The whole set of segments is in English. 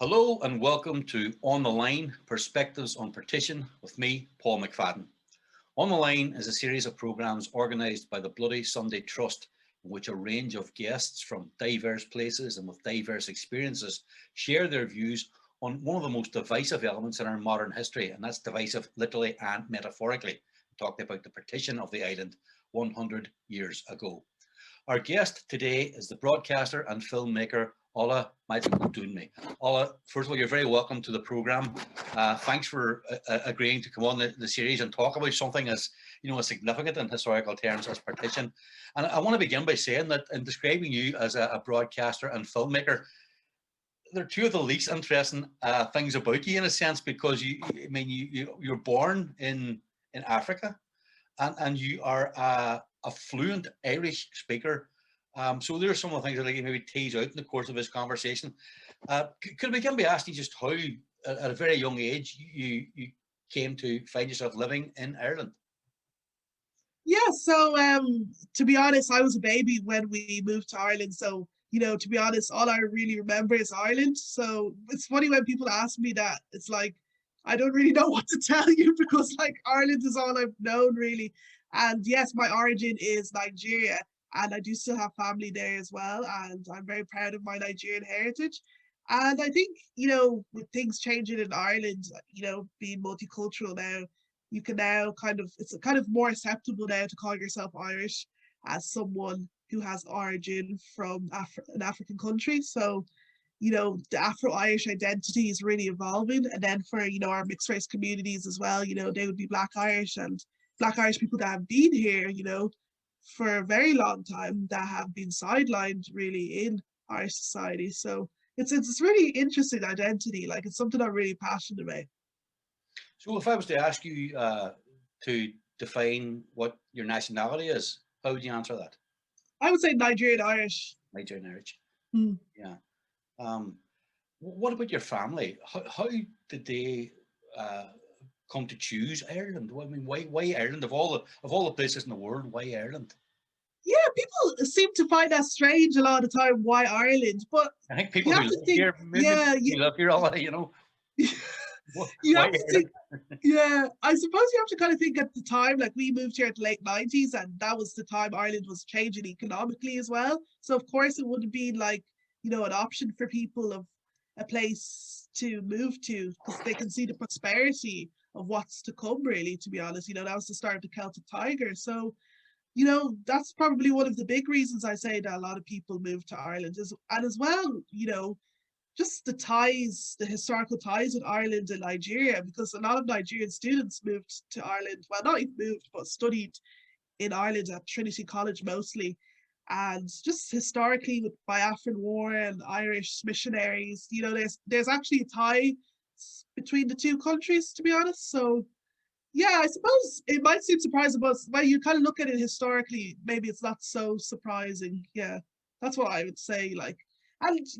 Hello and welcome to On the Line Perspectives on Partition with me, Paul McFadden. On the Line is a series of programmes organised by the Bloody Sunday Trust, in which a range of guests from diverse places and with diverse experiences share their views on one of the most divisive elements in our modern history, and that's divisive literally and metaphorically. We talked about the partition of the island 100 years ago. Our guest today is the broadcaster and filmmaker Ola Majekodunmi. Ola, first of all, you're very welcome to the programme. Thanks for agreeing to come on the series and talk about something as as significant in historical terms as partition. And I want to begin by saying that in describing you as a broadcaster and filmmaker, they're two of the least interesting things about you in a sense, because you're born in Africa, and you are a fluent Irish speaker. So there are some of the things that I can maybe tease out in the course of this conversation. Could we begin by asking just how, at a very young age, you came to find yourself living in Ireland? Yeah, so to be honest, I was a baby when we moved to Ireland. So, to be honest, all I really remember is Ireland. So it's funny when people ask me that, it's like, I don't really know what to tell you because like Ireland is all I've known really. And yes, my origin is Nigeria and I do still have family there as well. And I'm very proud of my Nigerian heritage. And I think, with things changing in Ireland, being multicultural now, you can now it's kind of more acceptable now to call yourself Irish as someone who has origin from an African country. So, the Afro-Irish identity is really evolving. And then for, our mixed race communities as well, they would be Black Irish and Black Irish people that have been here, for a very long time that have been sidelined really in Irish society. So it's really interesting identity. Like it's something I'm really passionate about. So if I was to ask you to define what your nationality is, how would you answer that? I would say Nigerian Irish. Nigerian Irish. Hmm. Yeah. What about your family? How did they come to choose Ireland? I mean, why Ireland of all the places in the world? Why Ireland? Yeah, people seem to find that strange a lot of the time. Why Ireland? But I think people you who have to live think. here, maybe Yeah, who live here already, you why have to Ireland? think. Yeah, I suppose you have to kind of think at the time. Like we moved here at the late '90s, and that was the time Ireland was changing economically as well. So of course it would have been like an option for people of a place to move to because they can see the prosperity of what's to come. Really, to be honest, that was the start of the Celtic Tiger. So that's probably one of the big reasons I say that a lot of people move to Ireland and as well, just the ties, the historical ties with Ireland and Nigeria, because a lot of Nigerian students moved to Ireland. Well, not even moved, but studied in Ireland at Trinity College mostly. And just historically with Biafran War and Irish missionaries, there's actually a tie between the two countries, to be honest. So yeah, I suppose it might seem surprising, but when you kind of look at it historically, maybe it's not so surprising. Yeah, that's what I would say. Like, and it's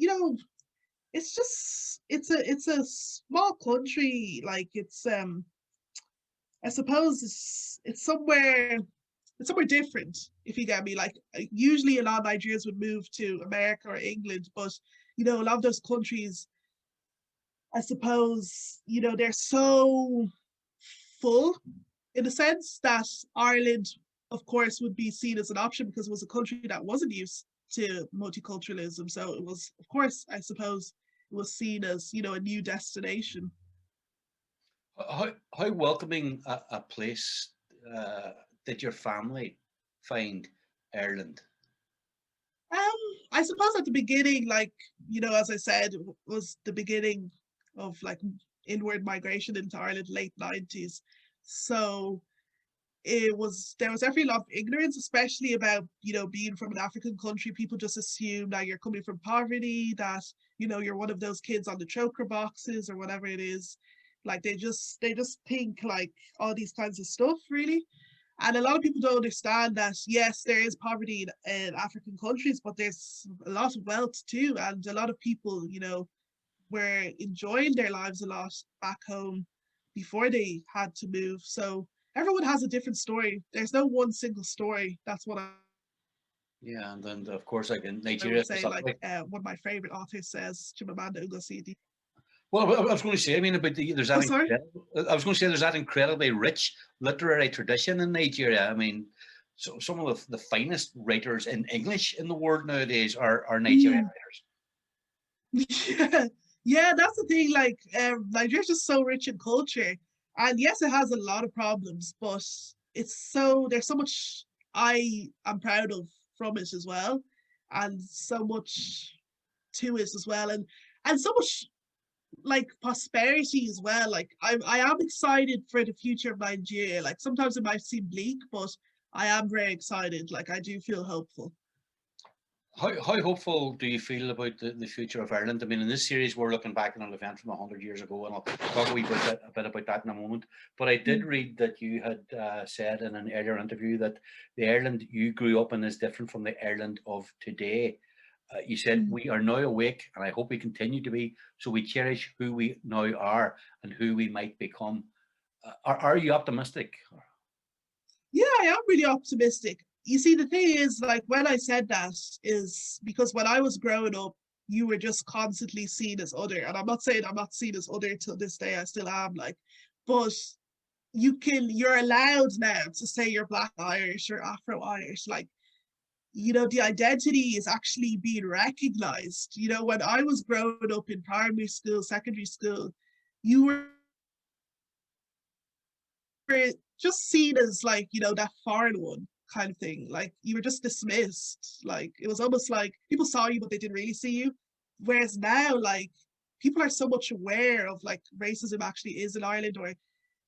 just it's a small country. Like I suppose it's somewhere different. If you get me, like usually a lot of Nigerians would move to America or England, but a lot of those countries, I suppose, they're so full in a sense that Ireland, of course, would be seen as an option because it was a country that wasn't used to multiculturalism. So it was, of course, I suppose, it was seen as a new destination. How welcoming a place did your family find Ireland? Um, I suppose at the beginning, like as I said, it was the beginning of like inward migration into Ireland, late '90s. So there was definitely a lot of ignorance, especially about being from an African country. People just assume that you're coming from poverty, that you're one of those kids on the choker boxes or whatever it is. Like they just think like all these kinds of stuff really. And a lot of people don't understand that yes, there is poverty in African countries, but there's a lot of wealth too, and a lot of people were enjoying their lives a lot back home before they had to move. So everyone has a different story. There's no one single story. That's what Yeah, and then of course, like in I Nigeria would say. Like specifically. one of my favorite authors says, Chimamanda Ngozi. Well, I was going to say, I mean, about there's that I was going to say there's that incredibly rich literary tradition in Nigeria. I mean, so some of the finest writers in English in the world nowadays are Nigerian writers. Yeah, yeah, that's the thing. Like, Nigeria's just so rich in culture, and yes, it has a lot of problems, but there's so much I am proud of from it as well, and so much to it as well, and so much like prosperity as well. Like, I am excited for the future of Nigeria. Like, sometimes it might seem bleak, but I am very excited. Like, I do feel hopeful. How hopeful do you feel about the future of Ireland? I mean, in this series, we're looking back on an event from 100 years ago, and I'll talk a bit about that in a moment. But I did read that you had said in an earlier interview that the Ireland you grew up in is different from the Ireland of today. You said, we are now awake, and I hope we continue to be, so we cherish who we now are and who we might become. Are you optimistic? Yeah, I am really optimistic. You see, the thing is, like, when I said that is because when I was growing up, you were just constantly seen as other. And I'm not saying I'm not seen as other till this day, I still am, like, but you're allowed now to say you're Black Irish or Afro-Irish. Like, the identity is actually being recognized. When I was growing up in primary school, secondary school, you were just seen as, like, that foreign one kind of thing. Like, you were just dismissed. Like, it was almost like people saw you, but they didn't really see you. Whereas now, like, people are so much aware of, like, racism actually is in Ireland, or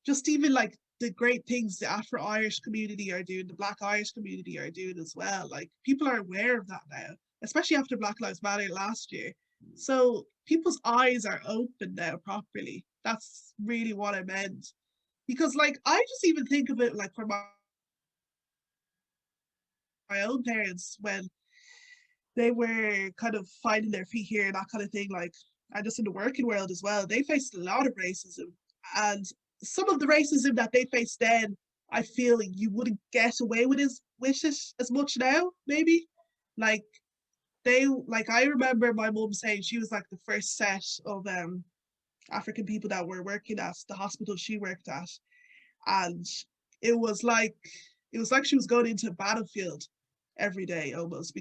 just even, like, the great things the Afro-Irish community are doing, the Black Irish community are doing as well. Like, people are aware of that now, especially after Black Lives Matter last year. So people's eyes are open now properly. That's really what I meant. Because, like, I just even think of it, like, for my own parents when they were kind of finding their feet here and that kind of thing, like, and just in the working world as well, they faced a lot of racism. And some of the racism that they faced then, I feel like you wouldn't get away with it as much now, maybe. Like, I remember my mum saying she was like the first set of African people that were working at the hospital she worked at. And it was like she was going into a battlefield every day almost,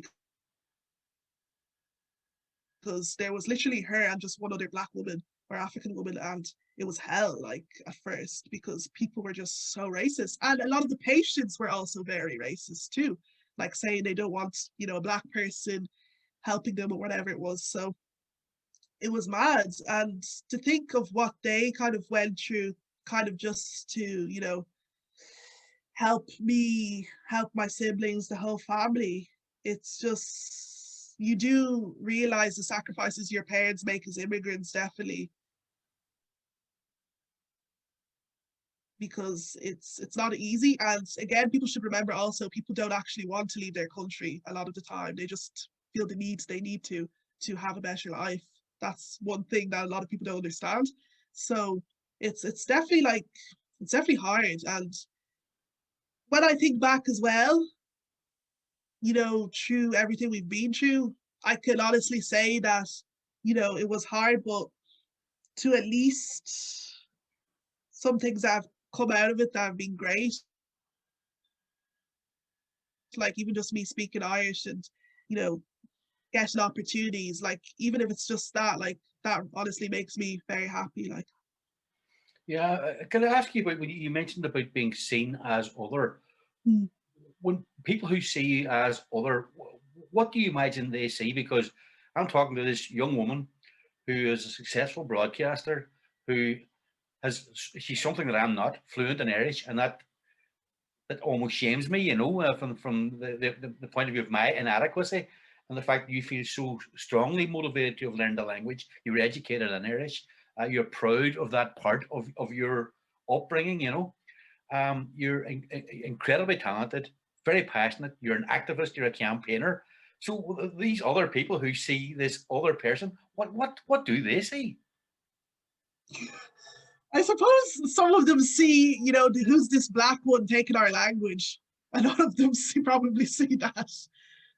because there was literally her and just one other Black woman or African woman, and it was hell, like, at first, because people were just so racist. And a lot of the patients were also very racist too, like saying they don't want, a Black person helping them or whatever it was. So it was mad. And to think of what they kind of went through, kind of just to, help me, help my siblings, the whole family, it's just, you do realize the sacrifices your parents make as immigrants, definitely. Because it's not easy. And again, people should remember also, people don't actually want to leave their country a lot of the time. They just feel they need to have a better life. That's one thing that a lot of people don't understand. So it's definitely like, it's definitely hard. And when I think back as well, through everything we've been through, I could honestly say that, it was hard, but to at least some things that have come out of it that have been great. Like, even just me speaking Irish and, getting opportunities, like, even if it's just that, like, that honestly makes me very happy. Like, yeah, can I ask you about when you mentioned about being seen as other? When people who see you as other, what do you imagine they see? Because I'm talking to this young woman who is a successful broadcaster, who she's something that I'm not, fluent in Irish, and that almost shames me, from the point of view of my inadequacy, and the fact that you feel so strongly motivated to have learned the language. You're educated in Irish. You're proud of that part of your upbringing. You're incredibly talented, very passionate. You're an activist. You're a campaigner. So these other people who see this other person, what do they see? I suppose some of them see, who's this Black one taking our language. A lot of them probably see that.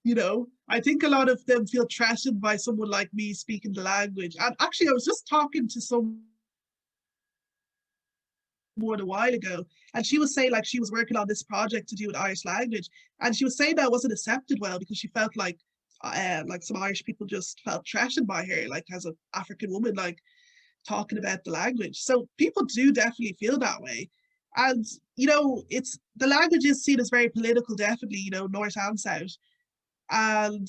You know, I think a lot of them feel threatened by someone like me speaking the language. And actually, I was just talking to someone a while ago, and she was saying like she was working on this project to do with Irish language, and she was saying that wasn't accepted well because she felt like some Irish people just felt threatened by her, like as an African woman, like talking about the language. So people do definitely feel that way. And, you know, it's the language is seen as very political, definitely, you know, North and South. And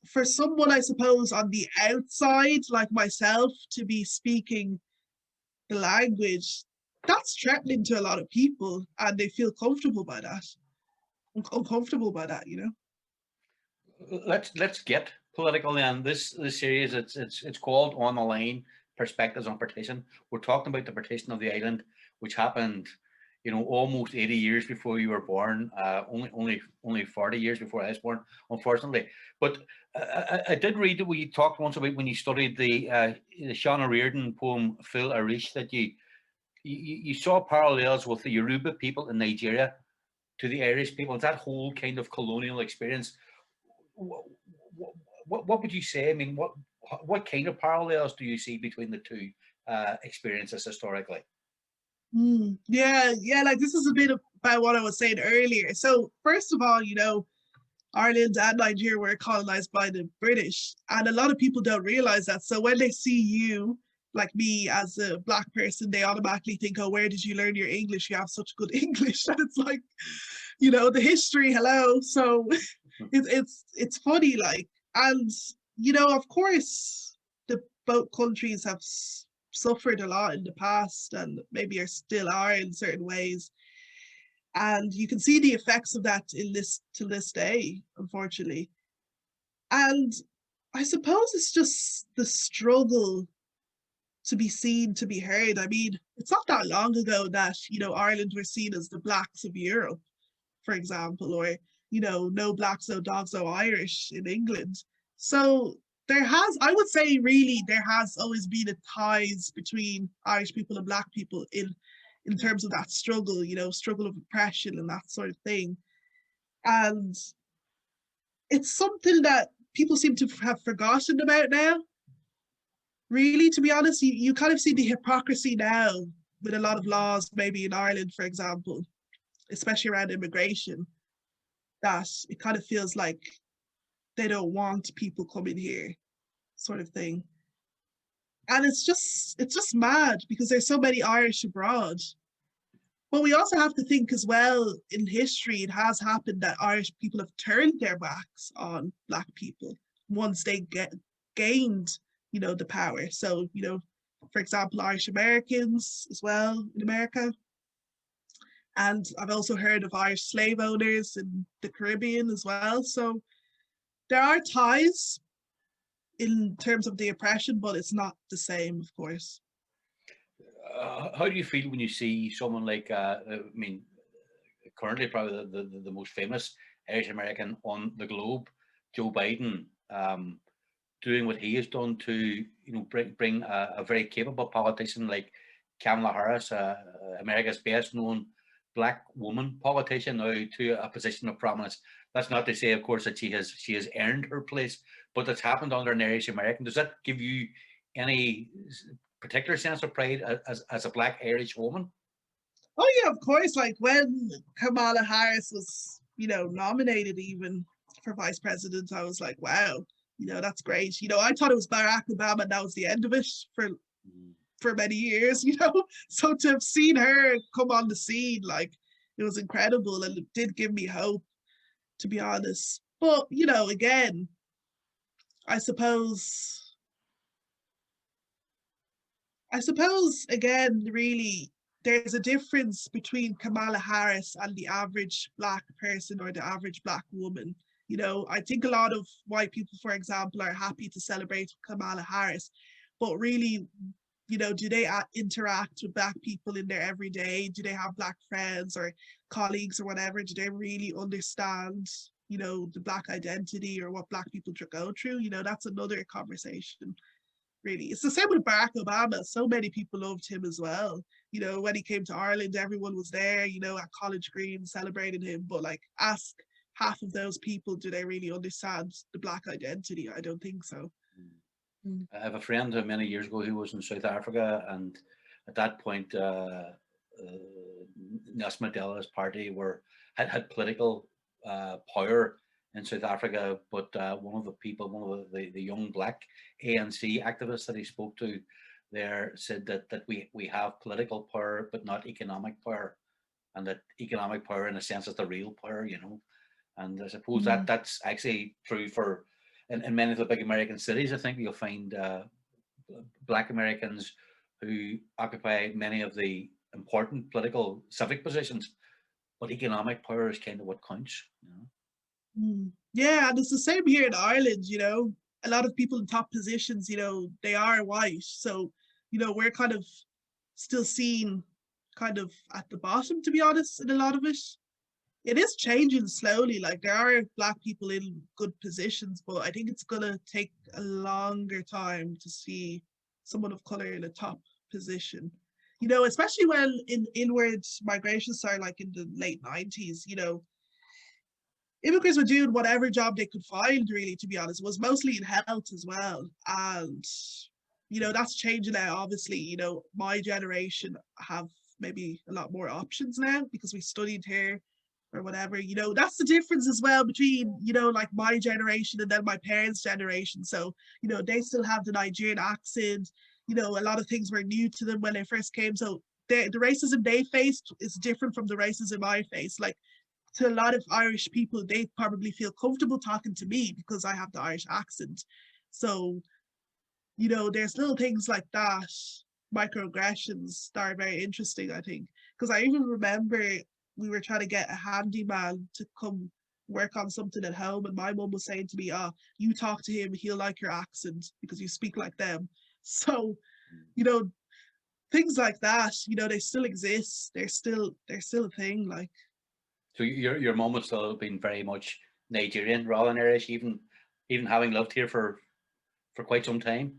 for someone, I suppose, on the outside, like myself, to be speaking the language, that's threatening to a lot of people and they feel comfortable by that, uncomfortable by that, you know. Let's get political then. This series, it's called On the Line: Perspectives on Partition. We're talking about the partition of the island, which happened, you know, almost 80 years before you were born. Only 40 years before I was born, unfortunately. But I did read that we talked once about when you studied the Sean Reardon poem Full Irish, that you saw parallels with the Yoruba people in Nigeria to the Irish people. It's that whole kind of colonial experience. What would you say? I mean, what kind of parallels do you see between the two experiences historically? Yeah, yeah, like this is a bit about what I was saying earlier. So, first of all, you know, Ireland and Nigeria were colonized by the British, and a lot of people don't realize that. So, when they see you, like me, as a Black person, they automatically think, oh, where did you learn your English? You have such good English. And it's like, you know, the history, hello. So, it's funny, like, and you know, of course, the both countries have suffered a lot in the past, and maybe are still are in certain ways, and you can see the effects of that in this to this day, unfortunately. And I suppose it's just the struggle to be seen, to be heard. I mean, it's not that long ago that, you know, Ireland were seen as the blacks of Europe, for example, or, you know, no blacks, no dogs, no Irish in England. So there has, I would say, really, there has always been a ties between Irish people and Black people in terms of that struggle, you know, struggle of oppression and that sort of thing. And it's something that people seem to have forgotten about now. Really, to be honest, you kind of see the hypocrisy now with a lot of laws, maybe in Ireland, for example, especially around immigration, that it kind of feels like they don't want people coming here, sort of thing. And it's just mad because there's so many Irish abroad. But we also have to think as well, in history, it has happened that Irish people have turned their backs on Black people once they gained, you know, the power. So, you know, for example, Irish Americans as well in America. And I've also heard of Irish slave owners in the Caribbean as well. So there are ties in terms of the oppression, but it's not the same, of course. How do you feel when you see someone like, I mean, currently probably the most famous Irish American on the globe, Joe Biden, doing what he has done to, you know, bring a very capable politician like Kamala Harris, America's best known Black woman politician, now to a position of prominence. That's not to say, of course, that she has earned her place, but it's happened under an Irish American. Does that give you any particular sense of pride as a Black Irish woman? Oh yeah, of course. Like when Kamala Harris was, you know, nominated even for vice president, I was like, wow, you know, that's great. You know, I thought it was Barack Obama and that was the end of it for many years, you know. So to have seen her come on the scene, like it was incredible and it did give me hope, to be honest. But, you know, again, I suppose again, really, there's a difference between Kamala Harris and the average Black person or the average Black woman. You know, I think a lot of white people, for example, are happy to celebrate Kamala Harris, but really, you know, do they interact with Black people in their everyday? Do they have Black friends or colleagues or whatever? Do they really understand, you know, the Black identity or what Black people go through? You know, that's another conversation. Really, it's the same with Barack Obama. So many people loved him as well. You know, when he came to Ireland, everyone was there, you know, at College Green celebrating him. But like, ask half of those people, do they really understand the Black identity? I don't think so. Mm. I have a friend who many years ago who was in South Africa, and at that point, Nelson Mandela's party had political power in South Africa. But one of the young Black ANC activists that he spoke to there said that we have political power, but not economic power, and that economic power, in a sense, is the real power, you know. And I suppose that's actually true for in many of the big American cities. I think you'll find Black Americans who occupy many of the important political civic positions, but economic power is kind of what counts, you know. Yeah, and it's the same here in Ireland, you know. A lot of people in top positions, you know, they are white. So, you know, we're kind of still seen kind of at the bottom, to be honest, in a lot of it. It is changing slowly. Like, there are Black people in good positions, but I think it's gonna take a longer time to see someone of color in a top position. You know, especially when inward migration started, like in the late 90s, you know, immigrants were doing whatever job they could find, really, to be honest. It was mostly in health as well. And, you know, that's changing now, obviously. You know, my generation have maybe a lot more options now because we studied here or whatever. You know, that's the difference as well between, you know, like my generation and then my parents' generation. So, you know, they still have the Nigerian accent. You know, a lot of things were new to them when they first came. So the racism they faced is different from the racism I faced. Like, to a lot of Irish people, they probably feel comfortable talking to me because I have the Irish accent. So, you know, there's little things like that, microaggressions, that are very interesting, I think. Because I even remember we were trying to get a handyman to come work on something at home, and my mum was saying to me, "Oh, you talk to him, he'll like your accent because you speak like them." So, you know, things like that, you know, they still exist. They're still a thing. Like, So your mum has still been very much Nigerian rather than Irish, even having lived here for quite some time.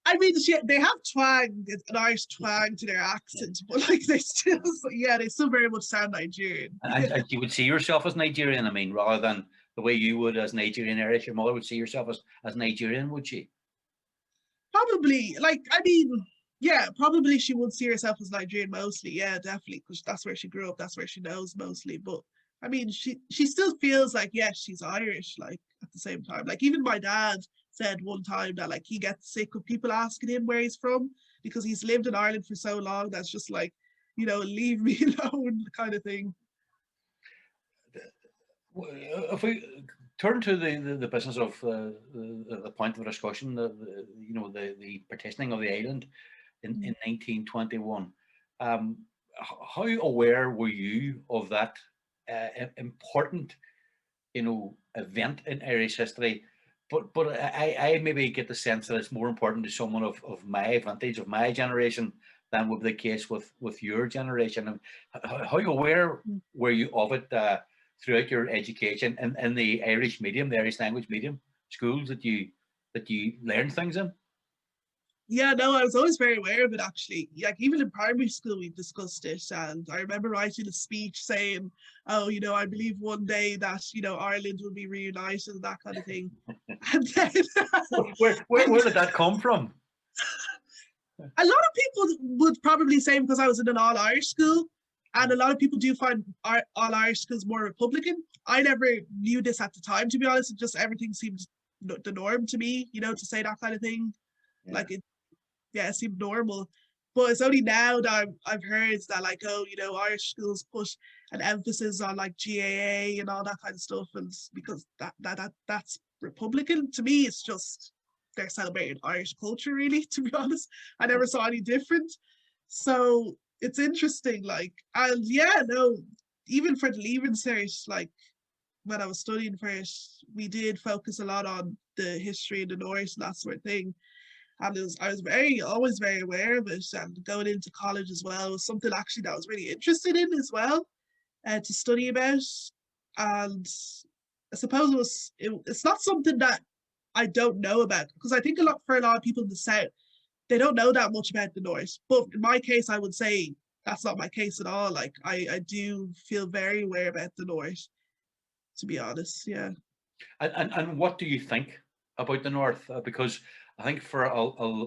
I mean, they have twang, an Irish twang to their accent, but like they still, yeah, they still very much sound Nigerian. And you would see yourself as Nigerian, I mean, rather than the way you would as Nigerian Irish. Your mother would see yourself as Nigerian, would she? Probably, like, I mean, yeah, probably she would see herself as Nigerian mostly. Yeah, definitely, because that's where she grew up, that's where she knows mostly. But I mean, she still feels like, yes, she's Irish, like, at the same time. Like, even my dad said one time that, like, he gets sick of people asking him where he's from because he's lived in Ireland for so long. That's just like, you know, leave me alone kind of thing. If we turn to the business of the point of discussion, you know, the partitioning of the island in 1921, how aware were you of that important, you know, event in Irish history? But I maybe get the sense that it's more important to someone of my vintage, of my generation, than would be the case with your generation. And how aware were you of it throughout your education in the Irish medium, the Irish language medium schools that you learned things in? Yeah, no, I was always very aware of it, actually. Like, even in primary school, we discussed it. And I remember writing a speech saying, oh, you know, I believe one day that, you know, Ireland will be reunited and that kind of thing. And then where did that come from? A lot of people would probably say because I was in an all-Irish school, and a lot of people do find all-Irish schools more Republican. I never knew this at the time, to be honest. It just, everything seemed the norm to me, you know, to say that kind of thing. Yeah. Like, it seemed normal. But it's only now that I've heard that, like, oh, you know, Irish schools put an emphasis on, like, GAA and all that kind of stuff, and because that's Republican. To me, it's just they're celebrating Irish culture, really, to be honest. I never saw any different. So it's interesting, like, and yeah, no, even for the Leaving Cert, like, when I was studying for it, we did focus a lot on the history of the North and that sort of thing. And I was always very aware of it. And going into college as well was something actually that I was really interested in as well, to study about. And I suppose it's not something that I don't know about, because I think for a lot of people in the South, they don't know that much about the North. But in my case, I would say that's not my case at all. Like, I do feel very aware about the North. to be honest. Yeah. And what do you think about the North? Because I think for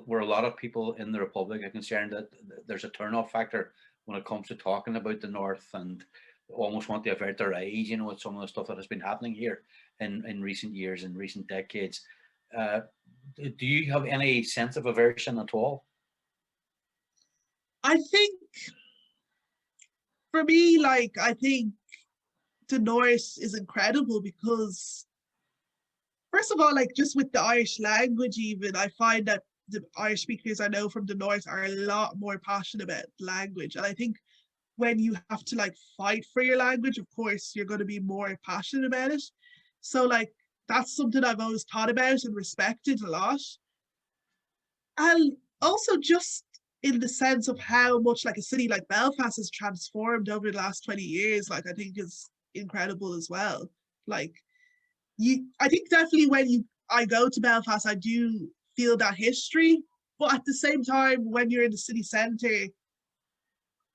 where a lot of people in the Republic are concerned that there's a turn-off factor when it comes to talking about the North, and almost want to avert their eyes, you know, with some of the stuff that has been happening here in recent years, in recent decades. Uh, do you have any sense of aversion at all? I think for me, like, I think the North is incredible because, first of all, like, just with the Irish language, even, I find that the Irish speakers I know from the North are a lot more passionate about language. And I think when you have to like fight for your language, of course, you're going to be more passionate about it. So, like, that's something I've always thought about and respected a lot. And also, just in the sense of how much like a city like Belfast has transformed over the last 20 years, like, I think is incredible as well. Like, I think definitely when I go to Belfast, I do feel that history. But at the same time, when you're in the city centre,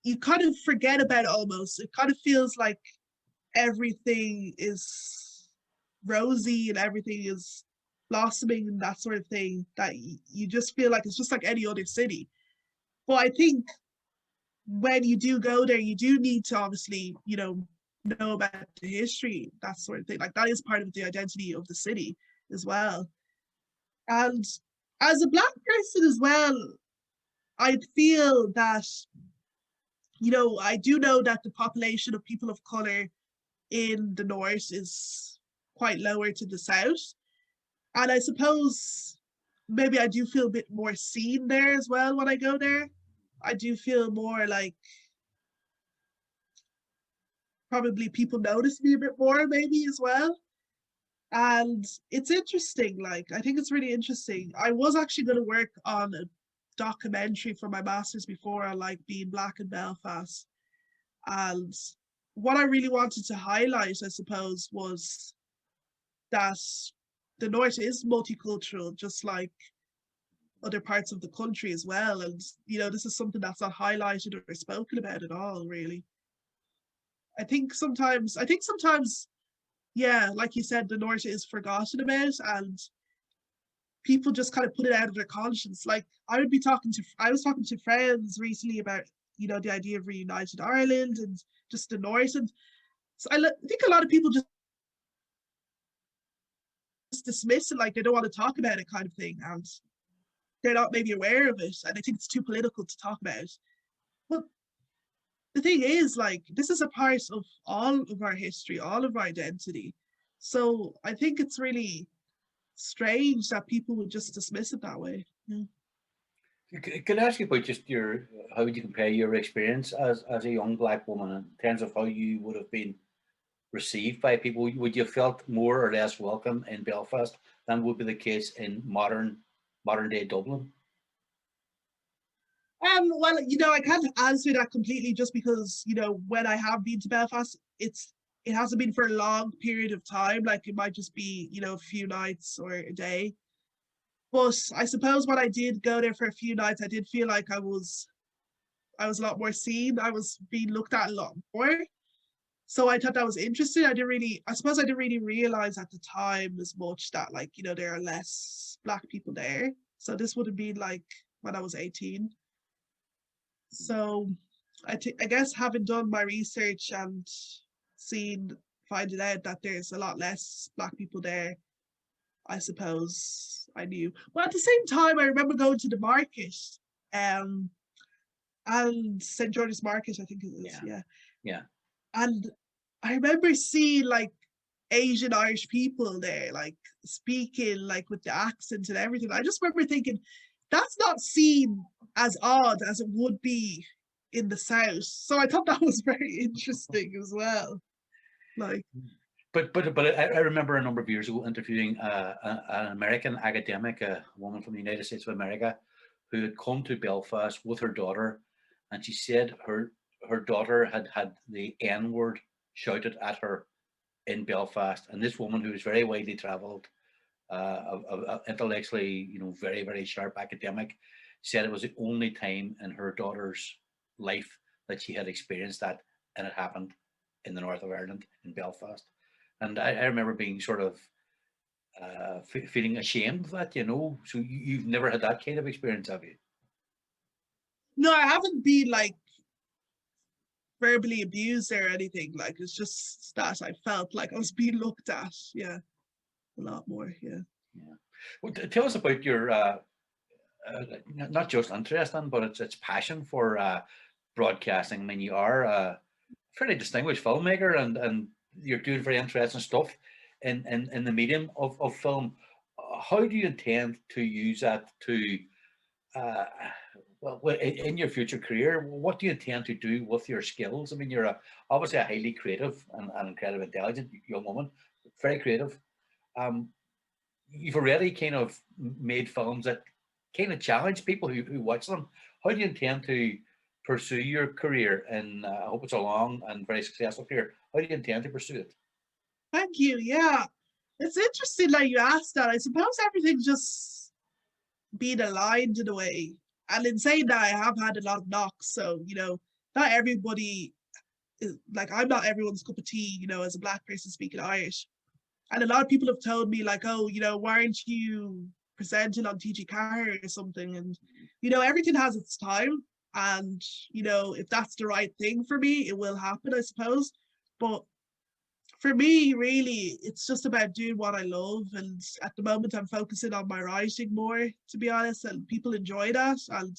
you kind of forget about it almost. It kind of feels like everything is rosy and everything is blossoming and that sort of thing, that you just feel like it's just like any other city. But I think when you do go there, you do need to obviously, know about the history, that sort of thing. Like, that is part of the identity of the city as well. And as a Black person as well, I feel that, I do know that the population of people of colour in the North is quite lower to the South. And I suppose maybe I do feel a bit more seen there as well when I go there. I do feel more like probably people notice me a bit more maybe as well. And it's interesting, like, I think it's really interesting. I was actually going to work on a documentary for my master's before on like being Black in Belfast. And what I really wanted to highlight, I suppose, was that the North is multicultural, just like other parts of the country as well. And, this is something that's not highlighted or spoken about at all, really. I think sometimes, yeah, like you said, the North is forgotten about and people just kind of put it out of their conscience. Like, I was talking to friends recently about, the idea of reunited Ireland and just the North. And so I think a lot of people just dismiss it, like they don't want to talk about it kind of thing. And they're not maybe aware of it. And I think it's too political to talk about. But the thing is, like, this is a part of all of our history, all of our identity. So I think it's really strange that people would just dismiss it that way. Yeah. Can I ask you about just how would you compare your experience as a young Black woman in terms of how you would have been received by people? Would you have felt more or less welcome in Belfast than would be the case in modern day Dublin? Well, I can't answer that completely just because, when I have been to Belfast, it hasn't been for a long period of time. Like, it might just be, a few nights or a day. But I suppose when I did go there for a few nights, I did feel like I was a lot more seen. I was being looked at a lot more. So I thought that was interesting. I suppose I didn't really realize at the time as much that, like, there are less Black people there. So this would have been like when I was 18. So I guess having done my research and finding out that there's a lot less Black people there, I suppose I knew. But at the same time, I remember going to the market, and St. George's Market, I think it is. Yeah. And I remember seeing like Asian Irish people there, like speaking like with the accent and everything. I just remember thinking, that's not seen as odd as it would be in the South. So I thought that was very interesting as well. Like, But I remember a number of years ago interviewing an American academic, a woman from the United States of America, who had come to Belfast with her daughter, and she said her daughter had the N word shouted at her in Belfast, and this woman who was very widely travelled, intellectually, very very sharp academic, said it was the only time in her daughter's life that she had experienced that, and it happened in the north of Ireland in Belfast. And I remember being sort of feeling ashamed of that, you know. So you've never had that kind of experience, have you? No, I haven't been like verbally abused or anything. Like it's just that I felt like I was being looked at. Yeah, a lot more. Yeah. Yeah. Well, tell us about your not just interest in, but it's passion for broadcasting. I mean, you are a fairly distinguished filmmaker, and you're doing very interesting stuff in the medium of film. How do you intend to use that to uh, well, in your future career? What do you intend to do with your skills? I mean, you're obviously a highly creative and incredibly intelligent young woman, very creative. Um, you've already kind of made films that kind of challenge people who watch them. How do you intend to pursue your career? And I hope it's a long and very successful career. How do you intend to pursue it? Thank you. Yeah, it's interesting that you asked that. I suppose everything just being aligned in a way. And in saying that, I have had a lot of knocks. So, not everybody is like, I'm not everyone's cup of tea, as a Black person speaking Irish. And a lot of people have told me, like, oh, why aren't you presenting on TG Car or something? And, everything has its time. And, if that's the right thing for me, it will happen, I suppose. But for me, really, it's just about doing what I love. And at the moment, I'm focusing on my writing more, to be honest, and people enjoy that. And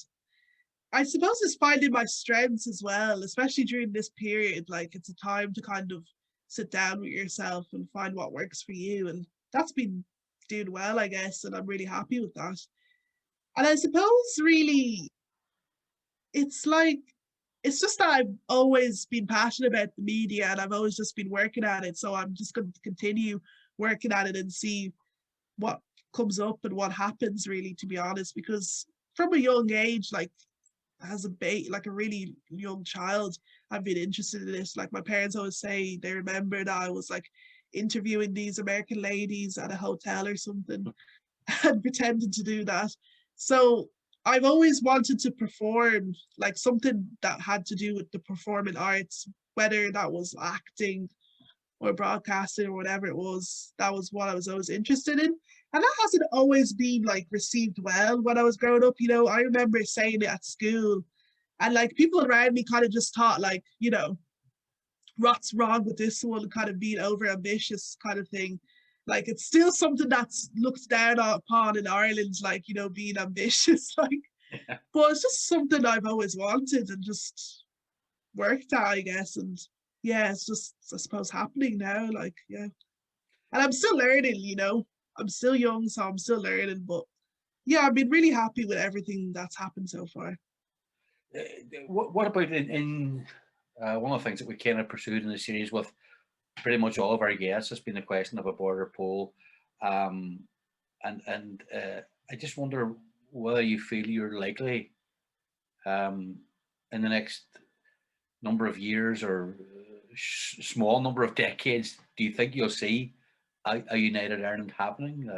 I suppose it's finding my strengths as well, especially during this period. Like, it's a time to kind of sit down with yourself and find what works for you. And that's been doing well, I guess. And I'm really happy with that. And I suppose, really, it's like, it's just that I've always been passionate about the media and I've always just been working at it. So I'm just going to continue working at it and see what comes up and what happens, really, to be honest. Because from a young age, like as like a really young child, I've been interested in this. Like my parents always say they remember that I was like interviewing these American ladies at a hotel or something and pretending to do that. So I've always wanted to perform, like something that had to do with the performing arts, whether that was acting or broadcasting or whatever it was. That was what I was always interested in. And that hasn't always been like received well when I was growing up. I remember saying it at school, and like people around me kind of just thought, like, what's wrong with this one, kind of being over ambitious kind of thing. Like it's still something that's looked down upon in Ireland, like, being ambitious, like, but it's just something I've always wanted and just worked at, I guess. And yeah, it's just, I suppose, happening now, like, yeah. And I'm still learning, I'm still young, so I'm still learning, but yeah, I've been really happy with everything that's happened so far. What about in one of the things that we kind of pursued in the series with pretty much all of our guests has been the question of a border poll, um, and I just wonder whether you feel you're likely um, in the next number of years or small number of decades. Do you think you'll see a united Ireland happening?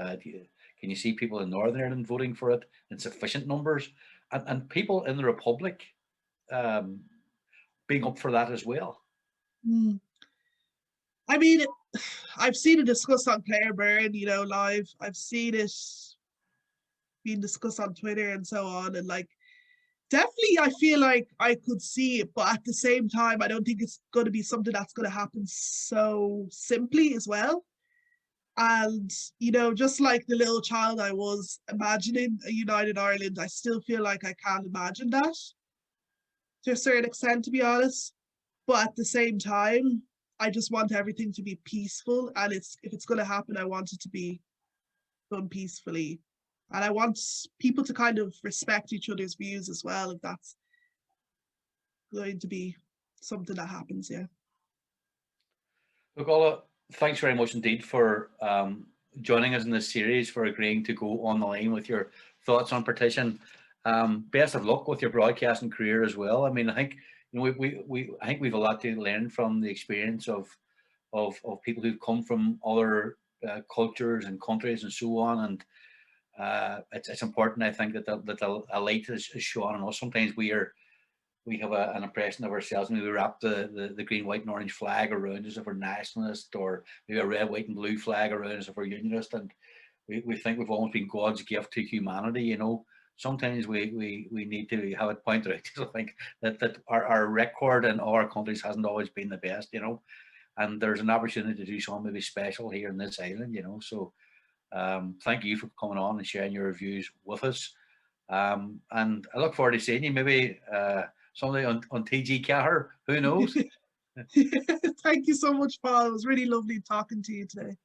Can you see people in Northern Ireland voting for it in sufficient numbers, and people in the Republic um, being up for that as well? Mm. I mean, I've seen it discussed on Claire Byrne, live. I've seen it being discussed on Twitter and so on. And like, definitely, I feel like I could see it, but at the same time, I don't think it's going to be something that's going to happen so simply as well. And, just like the little child I was imagining a united Ireland, I still feel like I can't imagine that to a certain extent, to be honest. But at the same time, I just want everything to be peaceful. And if it's going to happen, I want it to be done peacefully. And I want people to kind of respect each other's views as well, if that's going to be something that happens, yeah. Look, Ola, thanks very much indeed for joining us in this series, for agreeing to go on the line with your thoughts on Partition. Best of luck with your broadcasting career as well. I mean, I think I think we've a lot to learn from the experience of people who've come from other cultures and countries and so on. And it's important, I think, that the light is shone on us. Sometimes we are we have an impression of ourselves. Maybe we wrap the green, white, and orange flag around us if we're nationalist, or maybe a red, white, and blue flag around us if we're unionist, and we think we've almost been God's gift to humanity. You know, sometimes we need to have it pointed out. I think that our record in all our countries hasn't always been the best. You know, and there's an opportunity to do something maybe special here in this island. You know, so thank you for coming on and sharing your views with us. And I look forward to seeing you maybe someday on TG Cahir. Who knows? Thank you so much, Paul. It was really lovely talking to you today.